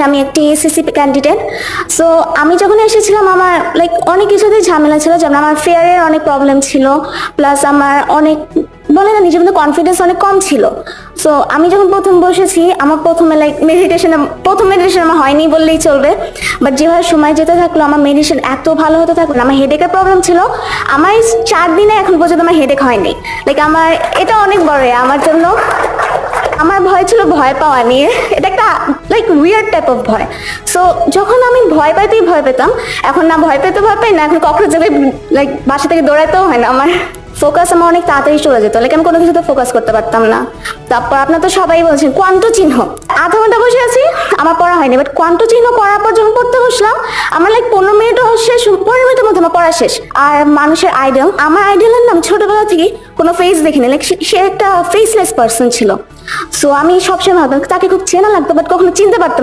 আমি একটি SSC candidate. So আমি যখন এসেছিলাম আমার অনেক কিছুতেই ঝামেলা ছিল, যেমন আমার ফেয়ারের অনেক প্রবলেম ছিল, প্লাস আমার অনেক বলে না নিজের মধ্যে কনফিডেন্স অনেক কম ছিল। সো আমি যখন প্রথম বসেছি আমার প্রথমে প্রথম মেডিটেশন আমার হয়নি বললেই চলবে, বাট যেভাবে সময় যেতে থাকলো আমার মেডিটেশন এত ভালো হতে থাকলো। আমার হেডেকের প্রবলেম ছিল, আমার এই 4 দিনে এখন পর্যন্ত আমার হেডেক হয়নি। আমার এটা অনেক বড় আমার জন্য। আমার ভয় ছিল ভয় পাওয়া নিয়ে, এটা একটা উইয়ার্ড টাইপ অফ ভয়। সো যখন আমি ভয় পেতাম, এখন না ভয় পাই না, এখন কখনো যাবে বাসা থেকে দৌড়াতেও হয় না। আমার ফোকাস আমার অনেক তাড়াতাড়ি চলে যেত, আমি কোনো কিছুতে ফোকাস করতে পারতাম না। তারপর আপনার তো সবাই বলছেন কোয়ান্ট চিহ্ন, আধা ঘন্টা বসে আছি আমার পড়া হয়নি, বাট কোয়ান্ট চিহ্ন করার পর যখন পড়তে বসলাম আমার 15 মিনিটও শেষ, 15 মিনিটের মধ্যে আমার পড়া শেষ। আর মানুষের আইডল, আমার আইডলের নাম ছোটবেলা থেকে কোনো ফেস দেখিনি, সে একটা ফেসলেস পার্সন ছিল। সো আমি সবসময় ভাবতাম তাকে খুব চেনা লাগতো, বাট কখনো চিনতে পারতাম